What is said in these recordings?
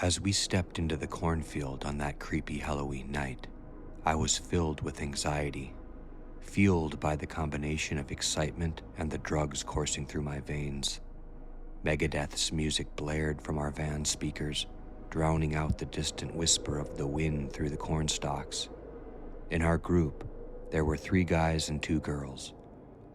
As we stepped into the cornfield on that creepy Halloween night, I was filled with anxiety, fueled by the combination of excitement and the drugs coursing through my veins. Megadeth's music blared from our van speakers, drowning out the distant whisper of the wind through the cornstalks. In our group, there were 3 guys and 2 girls,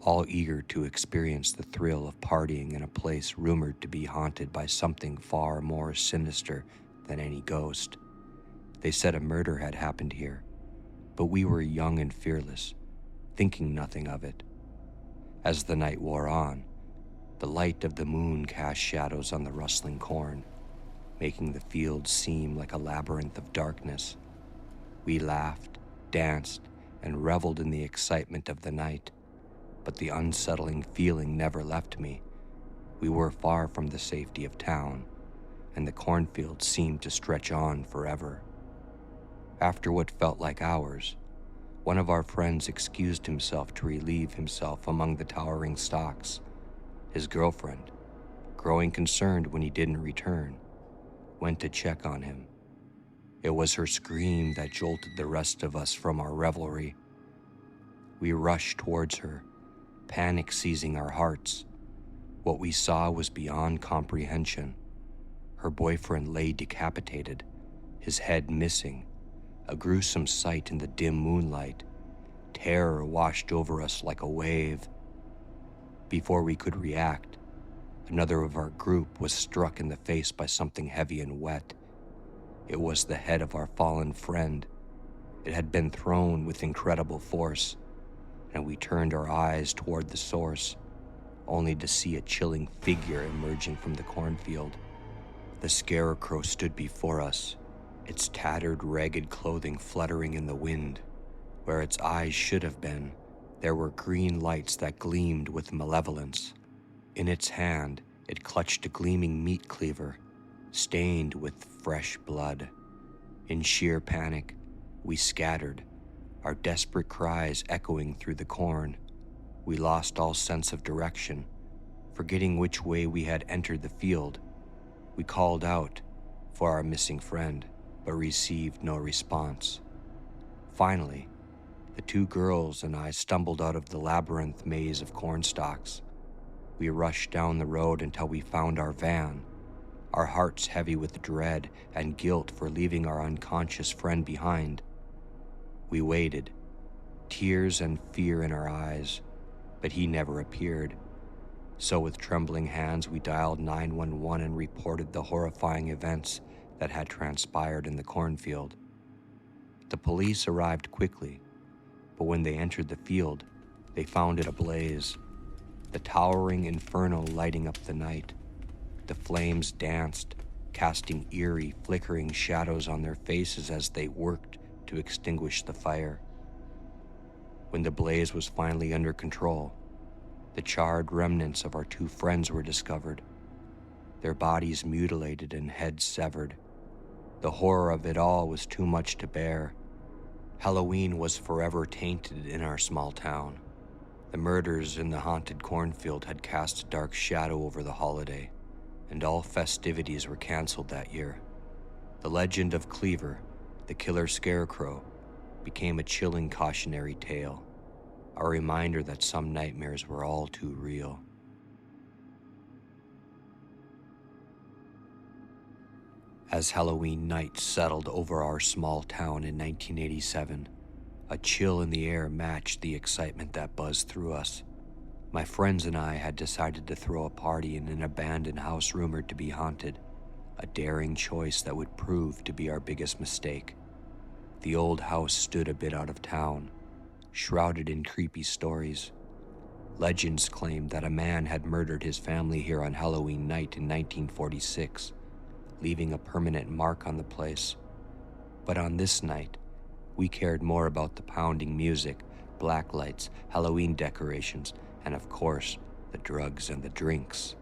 all eager to experience the thrill of partying in a place rumored to be haunted by something far more sinister than any ghost. They said a murder had happened here, but we were young and fearless, thinking nothing of it. As the night wore on, the light of the moon cast shadows on the rustling corn, making the field seem like a labyrinth of darkness. We laughed, danced, and reveled in the excitement of the night, but the unsettling feeling never left me. We were far from the safety of town, and the cornfield seemed to stretch on forever. After what felt like hours, one of our friends excused himself to relieve himself among the towering stalks. His girlfriend, growing concerned when he didn't return, went to check on him. It was her scream that jolted the rest of us from our revelry. We rushed towards her, panic seizing our hearts. What we saw was beyond comprehension. Her boyfriend lay decapitated, his head missing, a gruesome sight in the dim moonlight. Terror washed over us like a wave. Before we could react, another of our group was struck in the face by something heavy and wet. It was the head of our fallen friend. It had been thrown with incredible force, and we turned our eyes toward the source, only to see a chilling figure emerging from the cornfield. The scarecrow stood before us, its tattered, ragged clothing fluttering in the wind. Where its eyes should have been, there were green lights that gleamed with malevolence. In its hand, it clutched a gleaming meat cleaver, stained with fresh blood. In sheer panic, we scattered, our desperate cries echoing through the corn. We lost all sense of direction, forgetting which way we had entered the field. We called out for our missing friend, but received no response. Finally, the 2 girls and I stumbled out of the labyrinth maze of cornstalks. We rushed down the road until we found our van, our hearts heavy with dread and guilt for leaving our unconscious friend behind. We waited, tears and fear in our eyes, but he never appeared. So with trembling hands, we dialed 911 and reported the horrifying events that had transpired in the cornfield. The police arrived quickly, but when they entered the field, they found it ablaze, the towering inferno lighting up the night. The flames danced, casting eerie, flickering shadows on their faces as they worked to extinguish the fire. When the blaze was finally under control, the charred remnants of our 2 friends were discovered, their bodies mutilated and heads severed. The horror of it all was too much to bear. Halloween was forever tainted in our small town. The murders in the haunted cornfield had cast a dark shadow over the holiday, and all festivities were canceled that year. The legend of Cleaver, the killer scarecrow, became a chilling cautionary tale, a reminder that some nightmares were all too real. As Halloween night settled over our small town in 1987, a chill in the air matched the excitement that buzzed through us. My friends and I had decided to throw a party in an abandoned house rumored to be haunted, a daring choice that would prove to be our biggest mistake. The old house stood a bit out of town, shrouded in creepy stories. Legends claimed that a man had murdered his family here on Halloween night in 1946, leaving a permanent mark on the place. But on this night, we cared more about the pounding music, black lights, Halloween decorations, and of course, the drugs and the drinks.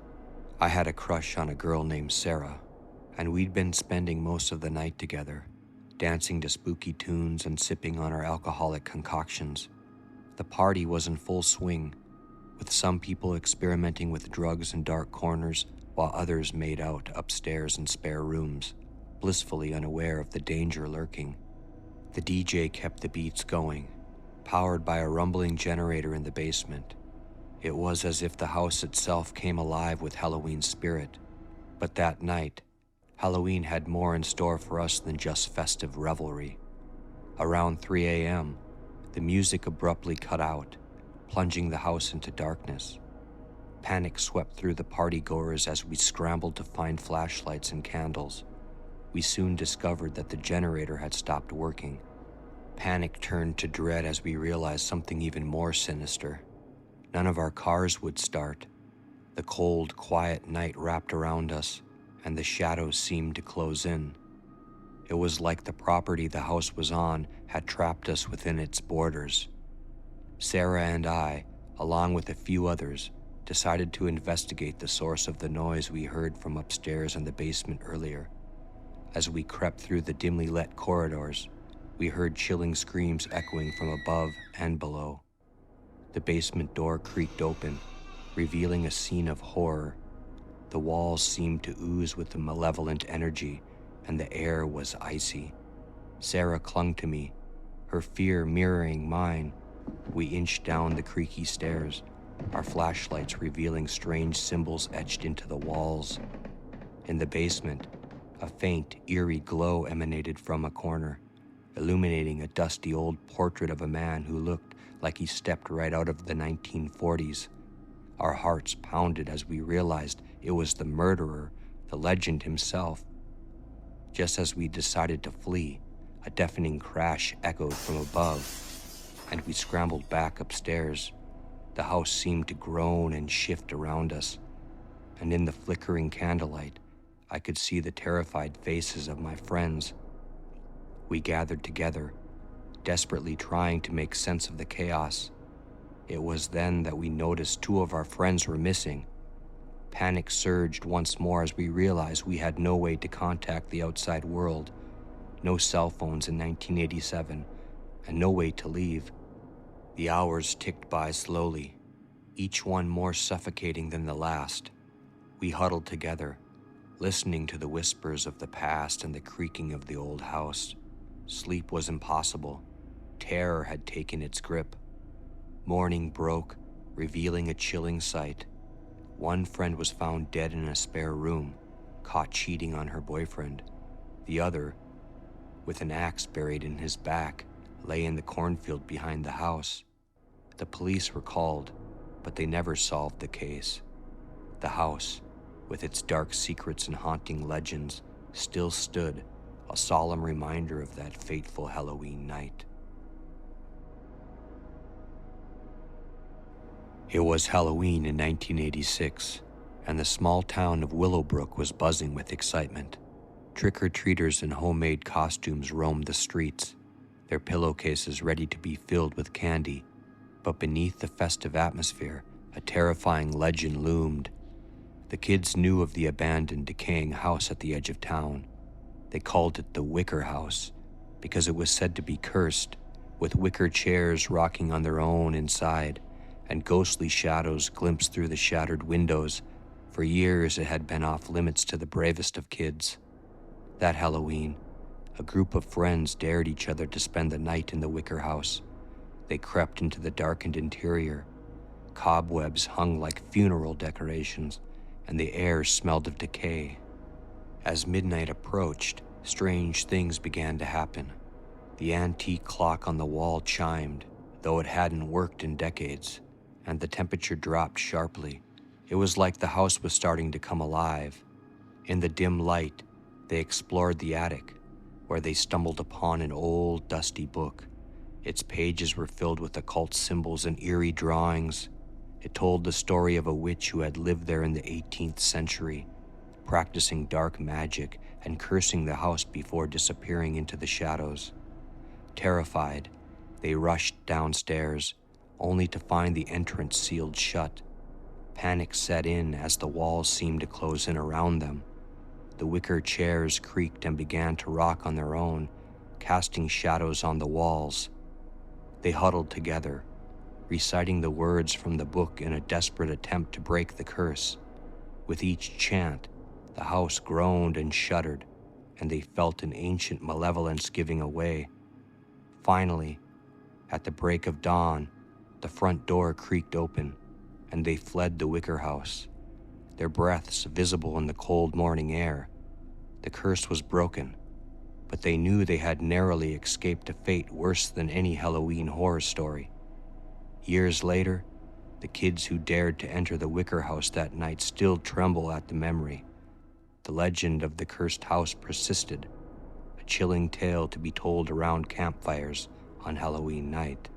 I had a crush on a girl named Sarah, and we'd been spending most of the night together, dancing to spooky tunes and sipping on our alcoholic concoctions. The party was in full swing, with some people experimenting with drugs in dark corners while others made out upstairs in spare rooms. blissfully unaware of the danger lurking. The DJ kept the beats going, powered by a rumbling generator in the basement. It was as if the house itself came alive with Halloween spirit. But that night, Halloween had more in store for us than just festive revelry. Around 3 a.m., the music abruptly cut out, plunging the house into darkness. Panic swept through the partygoers as we scrambled to find flashlights and candles. We soon discovered that the generator had stopped working. Panic turned to dread as we realized something even more sinister. None of our cars would start. The cold, quiet night wrapped around us, and the shadows seemed to close in. It was like the property the house was on had trapped us within its borders. Sarah and I, along with a few others, decided to investigate the source of the noise we heard from upstairs in the basement earlier. As we crept through the dimly lit corridors, we heard chilling screams echoing from above and below. The basement door creaked open, revealing a scene of horror. The walls seemed to ooze with a malevolent energy, and the air was icy. Sarah clung to me, her fear mirroring mine. We inched down the creaky stairs, our flashlights revealing strange symbols etched into the walls. In the basement, a faint, eerie glow emanated from a corner, illuminating a dusty old portrait of a man who looked like he stepped right out of the 1940s. Our hearts pounded as we realized it was the murderer, the legend himself. Just as we decided to flee, a deafening crash echoed from above, and we scrambled back upstairs. The house seemed to groan and shift around us, and in the flickering candlelight, I could see the terrified faces of my friends. We gathered together, desperately trying to make sense of the chaos. It was then that we noticed 2 of our friends were missing. Panic surged once more as we realized we had no way to contact the outside world, no cell phones in 1987, and no way to leave. The hours ticked by slowly, each one more suffocating than the last. We huddled together, listening to the whispers of the past and the creaking of the old house. Sleep was impossible. Terror had taken its grip. Morning broke, revealing a chilling sight. One friend was found dead in a spare room, caught cheating on her boyfriend. The other, with an axe buried in his back, lay in the cornfield behind the house. The police were called, but they never solved the case. The house, with its dark secrets and haunting legends, still stood, a solemn reminder of that fateful Halloween night. It was Halloween in 1986, and the small town of Willowbrook was buzzing with excitement. Trick-or-treaters in homemade costumes roamed the streets, their pillowcases ready to be filled with candy. But beneath the festive atmosphere, a terrifying legend loomed. The kids knew of the abandoned, decaying house at the edge of town. They called it the Wicker House because it was said to be cursed, with wicker chairs rocking on their own inside, and ghostly shadows glimpsed through the shattered windows. For years it had been off limits to the bravest of kids. That Halloween, a group of friends dared each other to spend the night in the Wicker House. They crept into the darkened interior. Cobwebs hung like funeral decorations, and the air smelled of decay. As midnight approached, strange things began to happen. The antique clock on the wall chimed, though it hadn't worked in decades, and the temperature dropped sharply. It was like the house was starting to come alive. In the dim light, they explored the attic, where they stumbled upon an old, dusty book. Its pages were filled with occult symbols and eerie drawings. It told the story of a witch who had lived there in the 18th century, practicing dark magic and cursing the house before disappearing into the shadows. Terrified, they rushed downstairs, only to find the entrance sealed shut. Panic set in as the walls seemed to close in around them. The wicker chairs creaked and began to rock on their own, casting shadows on the walls. They huddled together, reciting the words from the book in a desperate attempt to break the curse. With each chant, the house groaned and shuddered, and they felt an ancient malevolence giving away. Finally, at the break of dawn, the front door creaked open, and they fled the wicker house, their breaths visible in the cold morning air. The curse was broken, but they knew they had narrowly escaped a fate worse than any Halloween horror story. Years later, the kids who dared to enter the wicker house that night still tremble at the memory. The legend of the cursed house persisted, a chilling tale to be told around campfires on Halloween night.